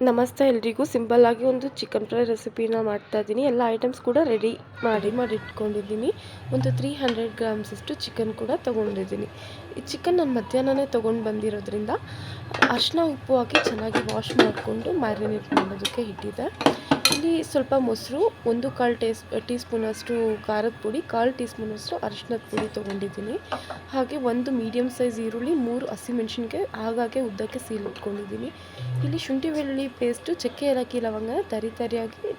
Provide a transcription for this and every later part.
ನಮಸ್ತೆ ಎಲ್ರಿಗೂ. ಸಿಂಪಲ್ ಆಗಿ ಒಂದು ಚಿಕನ್ ಫ್ರೈ ರೆಸಿಪಿನ ಮಾಡ್ತಾ ಇದ್ದೀನಿ. ಎಲ್ಲ ಐಟಮ್ಸ್ ಕೂಡ ರೆಡಿ ಮಾಡಿ ಇಟ್ಕೊಂಡಿದ್ದೀನಿ. ಒಂದು 300 ಗ್ರಾಮ್ಸಷ್ಟು ಚಿಕನ್ ಕೂಡ ತೊಗೊಂಡಿದ್ದೀನಿ. ಈ ಚಿಕನ್ ನಾನು ಮಧ್ಯಾಹ್ನನೇ ತೊಗೊಂಡು ಬಂದಿರೋದ್ರಿಂದ ಅರಿಶಿನ ಉಪ್ಪು ಹಾಕಿ ಚೆನ್ನಾಗಿ ವಾಶ್ ಮಾಡಿಕೊಂಡು ಮ್ಯಾರಿನೇಟ್ ಮಾಡೋದಕ್ಕೆ ಇಟ್ಟಿದ್ದೆ. ಇಲ್ಲಿ ಸ್ವಲ್ಪ ಮೊಸರು, 1/4 ಟೀ ಸ್ಪೂನಷ್ಟು ಖಾರದ ಪುಡಿ, 1/4 ಟೀ ಸ್ಪೂನಷ್ಟು ಅರಿಶಿನದ ಪುಡಿ ತೊಗೊಂಡಿದ್ದೀನಿ. ಹಾಗೆ ಒಂದು ಮೀಡಿಯಮ್ ಸೈಜ್ ಈರುಳ್ಳಿ, 3 ಹಸಿಮೆಣ್ಸಿನ್ಕಾಯಿ ಹಾಗಾಗಿ ಉದ್ದಕ್ಕೆ ಸೀಳಿಟ್ಕೊಂಡಿದ್ದೀನಿ. ಇಲ್ಲಿ ಶುಂಠಿ ಬೆಳ್ಳುಳ್ಳಿ ಪೇಸ್ಟು, ಚಕ್ಕೆ ಏಲಕ್ಕಿ ಲವಂಗ ತರಿಯಾಗಿ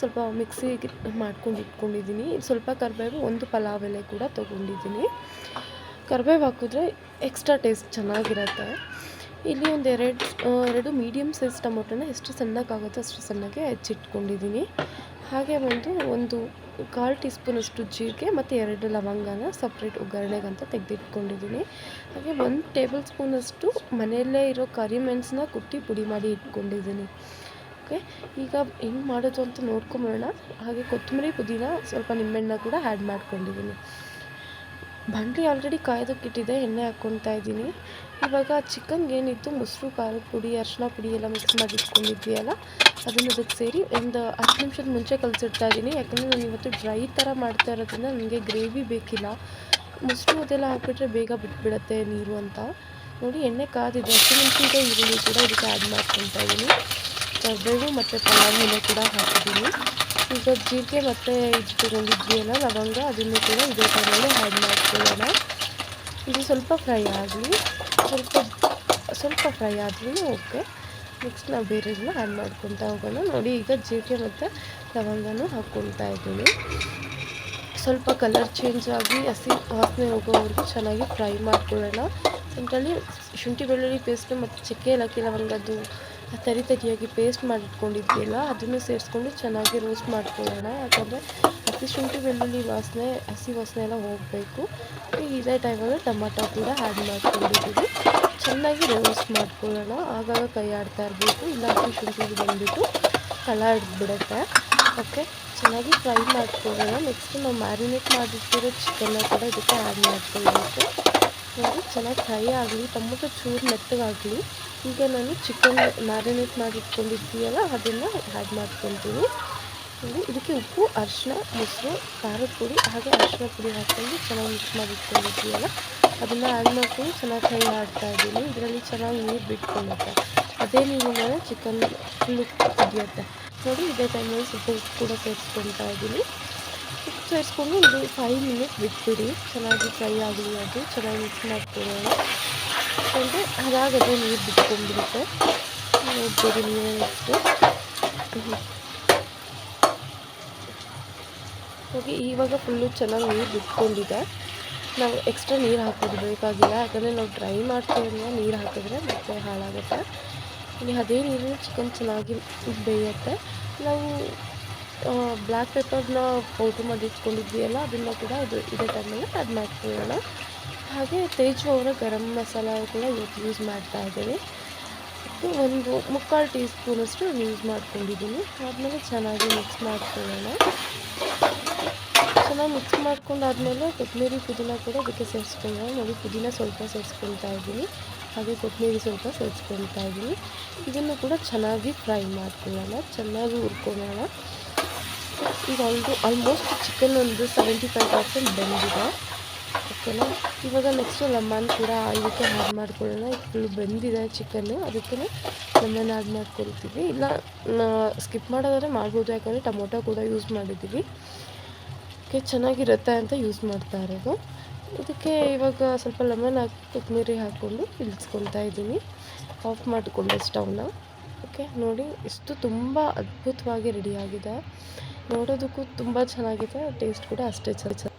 ಸ್ವಲ್ಪ ಮಿಕ್ಸಿಗೆ ಮಾಡ್ಕೊಂಡು ಇಟ್ಕೊಂಡಿದ್ದೀನಿ. ಸ್ವಲ್ಪ ಕರಿಬೇವು, 1 ಪಲಾವ್ ಎಲೆ ಕೂಡ ತೊಗೊಂಡಿದ್ದೀನಿ. ಕರಿಬೇವು ಹಾಕಿದ್ರೆ ಎಕ್ಸ್ಟ್ರಾ ಟೇಸ್ಟ್ ಚೆನ್ನಾಗಿರುತ್ತೆ. ಇಲ್ಲಿ ಎರಡು ಮೀಡಿಯಮ್ ಸೈಜ್ ಟೊಮೊಟೊನ ಎಷ್ಟು ಸಣ್ಣಕ್ಕಾಗುತ್ತೋ ಅಷ್ಟು ಸಣ್ಣಗೆ ಹೆಚ್ಚಿಟ್ಕೊಂಡಿದ್ದೀನಿ. ಹಾಗೆ ಒಂದು 1/4 ಟೀ ಸ್ಪೂನಷ್ಟು ಜೀರಿಗೆ ಮತ್ತು 2 ಲವಂಗನ ಸಪ್ರೇಟ್ ಒಗ್ಗರಣೆಗಂತ ತೆಗೆದಿಟ್ಕೊಂಡಿದ್ದೀನಿ. ಹಾಗೆ 1 ಟೇಬಲ್ ಸ್ಪೂನಷ್ಟು ಮನೆಯಲ್ಲೇ ಇರೋ ಕರಿಮೆಣಸನ್ನ ಕುಟ್ಟಿ ಪುಡಿ ಮಾಡಿ ಇಟ್ಕೊಂಡಿದ್ದೀನಿ. ಓಕೆ, ಈಗ ಹೆಂಗೆ ಮಾಡೋದು ಅಂತ ನೋಡ್ಕೊಂಬರೋಣ. ಹಾಗೆ ಕೊತ್ತಂಬರಿ, ಪುದೀನ, ಸ್ವಲ್ಪ ನಿಂಬೆಹಣ್ಣ ಕೂಡ ಆ್ಯಡ್ ಮಾಡ್ಕೊಂಡಿದ್ದೀನಿ. ಬಾಣಲಿ ಆಲ್ರೆಡಿ ಕಾಯೋದಕ್ಕಿಟ್ಟಿದೆ, ಎಣ್ಣೆ ಹಾಕ್ಕೊತಾ ಇದ್ದೀನಿ. ಇವಾಗ ಚಿಕನ್ಗೆ ಏನಿತ್ತು ಮೊಸರು, ಖಾರದ ಪುಡಿ, ಅರಿಶಿನ ಪುಡಿ ಎಲ್ಲ ಮಿಕ್ಸ್ ಮಾಡಿ ಇಟ್ಕೊಂಡಿದ್ವಿಯಲ್ಲ, ಅದನ್ನು ಅದಕ್ಕೆ ಸೇರಿ ಒಂದು 10 ನಿಮಿಷದ ಮುಂಚೆ ಕಲಸಿಡ್ತಾ ಇದ್ದೀನಿ. ಯಾಕಂದರೆ ನಾನು ಇವತ್ತು ಡ್ರೈ ಥರ ಮಾಡ್ತಾ ಇರೋದ್ರಿಂದ ನನಗೆ ಗ್ರೇವಿ ಬೇಕಿಲ್ಲ. ಮೊಸರು ಅದೆಲ್ಲ ಹಾಕ್ಬಿಟ್ರೆ ಬೇಗ ಬಿಟ್ಬಿಡುತ್ತೆ ನೀರು ಅಂತ. ನೋಡಿ, ಎಣ್ಣೆ ಕಾದಿದೆ. ಹಸಿಮೆಣಸಿನಕಾಯಿ, ಈರುಳ್ಳಿ ಕೂಡ ಇದಕ್ಕೆ ಆ್ಯಡ್ ಮಾಡ್ಕೊತಾ ಇದ್ದೀನಿ. ಕರಿಬೇವು ಮತ್ತು ಪಲಾವ್ ಎಲೆ ಕೂಡ ಹಾಕಿದ್ದೀನಿ. ಈಗ ಜೀರಿಗೆ ಮತ್ತು ಇಟ್ಕೊಂಡಿದ್ವಿಯಲ್ಲ ಲವಂಗ, ಅದನ್ನು ಕೂಡ ಇದೇ ಟೈಮಲ್ಲಿ ಆ್ಯಡ್ ಮಾಡ್ಕೊಳ್ಳೋಣ. ಇದು ಸ್ವಲ್ಪ ಫ್ರೈ ಆಗಲಿ, ಸ್ವಲ್ಪ ಫ್ರೈ ಆದ್ರೂ ಓಕೆ. ನೆಕ್ಸ್ಟ್ ನಾವು ಬೇರೆದನ್ನ ಆ್ಯಡ್ ಮಾಡ್ಕೊತಾ ಹೋಗೋಣ. ನೋಡಿ, ಈಗ ಜೀರಿಗೆ ಮತ್ತು ಲವಂಗನೂ ಹಾಕ್ಕೊತಾ ಇದ್ದೀನಿ. ಸ್ವಲ್ಪ ಕಲರ್ ಚೇಂಜ್ ಆಗಿ ಹಸಿ ವಾಸನೆ ಹೋಗೋವರೆಗೂ ಚೆನ್ನಾಗಿ ಫ್ರೈ ಮಾಡ್ಕೊಳ್ಳೋಣ. ಅದರಲ್ಲಿ ಶುಂಠಿ ಬೆಳ್ಳುಳ್ಳಿ ಪೇಸ್ಟು ಮತ್ತು ಚಕ್ಕೆ ಏಲಕ್ಕಿ ಲವಂಗದ್ದು ತರಿಯಾಗಿ ಪೇಸ್ಟ್ ಮಾಡಿಟ್ಕೊಂಡಿದ್ವಿಯಲ್ಲ, ಅದನ್ನು ಸೇರಿಸ್ಕೊಂಡು ಚೆನ್ನಾಗಿ ರೋಸ್ಟ್ ಮಾಡ್ಕೊಳ್ಳೋಣ. ಯಾಕಂದರೆ ಶುಂಠಿ ಬೆಳ್ಳುಳ್ಳಿ ಹಸಿ ವಾಸನೆ ಎಲ್ಲ ಹೋಗಬೇಕು. ಇದೇ ಟೈಮಲ್ಲಿ ಟೊಮಾಟೊ ಕೂಡ ಆ್ಯಡ್ ಮಾಡ್ಕೊಂಡಿದ್ದೀವಿ. ಚೆನ್ನಾಗಿ ರೋಸ್ಟ್ ಮಾಡ್ಕೊಳ್ಳೋಣ. ಆಗಾಗ ಕೈ ಆಡ್ತಾ ಇರಬೇಕು, ಇಲ್ಲ ಶುಂಠಿ ಬಂದುಬಿಟ್ಟು ತಳ ಹಿಡಿದ್ಬಿಡುತ್ತೆ. ಓಕೆ, ಚೆನ್ನಾಗಿ ಫ್ರೈ ಮಾಡ್ಕೊಳ್ಳೋಣ. ನೆಕ್ಸ್ಟ್ ನಾವು ಮ್ಯಾರಿನೇಟ್ ಮಾಡಿಟ್ಟಿರೋ ಚಿಕನ್ನ ಕೂಡ ಇದಕ್ಕೆ ಆ್ಯಡ್ ಮಾಡ್ಕೊಳ್ಬೇಕು. ನೋಡಿ, ಚೆನ್ನಾಗಿ ಫ್ರೈ ಆಗಲಿ, ಟೊಮೊಟೊ ಚೂರು ಮೆತ್ತಗಾಗಲಿ. ಈಗ ನಾನು ಚಿಕನ್ ಮ್ಯಾರಿನೇಟ್ ಮಾಡಿಟ್ಕೊಂಡಿದ್ದೀವಲ್ಲ, ಅದನ್ನು ಆ್ಯಡ್ ಮಾಡ್ಕೊತೀನಿ. ಇದಕ್ಕೆ ಉಪ್ಪು, ಅರಿಶಿನ, ಮೊಸರು, ಖಾರದ ಪುಡಿ ಹಾಗೆ ಅರಿಶಿನ ಪುಡಿ ಹಾಕ್ಕೊಂಡು ಚೆನ್ನಾಗಿ ಮಿಕ್ಸ್ ಮಾಡಿಟ್ಕೊಂಡಿದ್ದೀವಲ್ಲ, ಅದನ್ನು ಆ್ಯಡ್ ಮಾಡ್ಕೊಂಡು ಚೆನ್ನಾಗಿ ಫ್ರೈ ಮಾಡ್ತಾಯಿದ್ದೀನಿ. ಇದರಲ್ಲಿ ಚೆನ್ನಾಗಿ ನೀರು ಬಿಟ್ಕೊಳ್ಳುತ್ತೆ. ಅದೇ ನೀರಿನ ಚಿಕನ್ ಫುಲ್ಲು ಕುದಿಯುತ್ತೆ. ನೋಡಿ, ಇದೇ ಟೈಮಲ್ಲಿ ಸ್ವಲ್ಪ ಉಪ್ಪು ಕೂಡ ಸೇರಿಸ್ಕೊತಾ ಇದ್ದೀನಿ. ಉಪ್ಪು ಸೇರಿಸ್ಕೊಂಡು ಒಂದು 5 ಮಿನಿಟ್ ಬಿಟ್ಬಿಡಿ, ಚೆನ್ನಾಗಿ ಫ್ರೈ ಆಗಲಿ. ಅದು ಚೆನ್ನಾಗಿ ಮಿಕ್ಸ್ ಮಾಡ್ಕೊಳ್ಳೋಣ. ಯಾಕಂದರೆ ಅದಾಗದೇ ನೀರು ಬಿಟ್ಕೊಂಡ್ಬಿಡುತ್ತೆ. ನೋಡ್ಬೋದು ನೀವೇ. ನೆಕ್ಸ್ಟು ಹೋಗಿ ಇವಾಗ ಫುಲ್ಲು ಚೆನ್ನಾಗಿ ನೀರು ಬಿಟ್ಕೊಂಡಿದೆ. ನಾವು ಎಕ್ಸ್ಟ್ರಾ ನೀರು ಹಾಕೋದು ಬೇಕಾಗಿಲ್ಲ, ಯಾಕಂದರೆ ನಾವು ಡ್ರೈ ಮಾಡ್ತೀವಿ. ನೀರು ಹಾಕಿದ್ರೆ ಮತ್ತೆ ಹಾಳಾಗುತ್ತೆ. ಇಲ್ಲಿ ಅದೇ ನೀರಿನ ಚಿಕನ್ ಚೆನ್ನಾಗಿ ಬೇಯುತ್ತೆ. ನಾವು ಬ್ಲ್ಯಾಕ್ ಪೆಪ್ಪರ್ನ ಪೌಡ್ರ್ ಮಾಡಿ ಇಟ್ಕೊಂಡಿದ್ವಿಯಲ್ಲ, ಅದನ್ನು ಕೂಡ ಇದೇ ಟೈಮಲ್ಲಿ ಆ್ಯಡ್ ಮಾಡ್ಕೊಳ್ಳೋಣ. ಹಾಗೆ ತೇಜು ಅವರ ಗರಂ ಮಸಾಲ ಕೂಡ ಇವತ್ತು ಯೂಸ್ ಮಾಡ್ತಾ ಇದ್ದೀನಿ. 1/4 ಟೀ ಸ್ಪೂನಷ್ಟು ಯೂಸ್ ಮಾಡ್ಕೊಂಡಿದ್ದೀನಿ. ಆದಮೇಲೆ ಚೆನ್ನಾಗಿ ಮಿಕ್ಸ್ ಮಾಡ್ಕೊಳ್ಳೋಣ. ಚೆನ್ನಾಗಿ ಮಿಕ್ಸ್ ಮಾಡ್ಕೊಂಡಾದ್ಮೇಲೆ ಕೊತ್ತಂಬರಿ, ಪುದೀನ ಕೂಡ ಅದಕ್ಕೆ ಸೇರಿಸ್ಕೊಳ್ಳೋಣ. ನೋಡಿ, ಪುದೀನ ಸ್ವಲ್ಪ ಸೇರಿಸ್ಕೊಳ್ತಾ ಇದ್ದೀನಿ, ಹಾಗೆ ಕೊತ್ತಂಬರಿ ಸ್ವಲ್ಪ ಸೇರಿಸ್ಕೊಳ್ತಾ ಇದ್ದೀನಿ. ಇದನ್ನು ಕೂಡ ಚೆನ್ನಾಗಿ ಫ್ರೈ ಮಾಡ್ಕೊಳ್ಳೋಣ, ಚೆನ್ನಾಗಿ ಹುರ್ಕೊಳ್ಳೋಣ. ಈಗ ಆಲ್ಮೋಸ್ಟ್ ಚಿಕನ್ ಒಂದು 75% ಬೆಂದಿದೆ. ಓಕೆನಾ. ಇವಾಗ ನೆಕ್ಸ್ಟು ಲೆಮನ್ ಕೂಡ ಇದಕ್ಕೆ ಆ್ಯಡ್ ಮಾಡ್ಕೊಳ್ಳೋಣ. ಫುಲ್ ಬೆಂದಿದೆ ಚಿಕನ್ನು, ಅದಕ್ಕೆ ಲೆಮನ್ ಆ್ಯಡ್ ಮಾಡ್ಕೊಳ್ತೀವಿ. ಇಲ್ಲ ಸ್ಕಿಪ್ ಮಾಡೋದಾದರೆ ಮಾಡ್ಬೋದು, ಯಾಕಂದರೆ ಟೊಮೊಟೊ ಕೂಡ ಯೂಸ್ ಮಾಡಿದ್ದೀವಿ. ಓಕೆ, ಚೆನ್ನಾಗಿರುತ್ತೆ ಅಂತ ಯೂಸ್ ಮಾಡ್ತಾ ಇರೋದು. ಇದಕ್ಕೆ ಇವಾಗ ಸ್ವಲ್ಪ ಲೆಮನ್ ಹಾಕಿ ಕೊತ್ತಂಬರಿ ಹಾಕ್ಕೊಂಡು ಇಳಿಸ್ಕೊತಾ ಇದ್ದೀನಿ. ಆಫ್ ಮಾಡಿಕೊಂಡೆ ಸ್ಟವ್ನ. ಓಕೆ, ನೋಡಿ, ಇಷ್ಟು ತುಂಬ ಅದ್ಭುತವಾಗಿ ರೆಡಿಯಾಗಿದೆ. ನೋಡೋದಕ್ಕೂ ತುಂಬ ಚೆನ್ನಾಗಿದೆ, ಟೇಸ್ಟ್ ಕೂಡ ಅಷ್ಟೇ ಚೆನ್ನಾಗಿದೆ.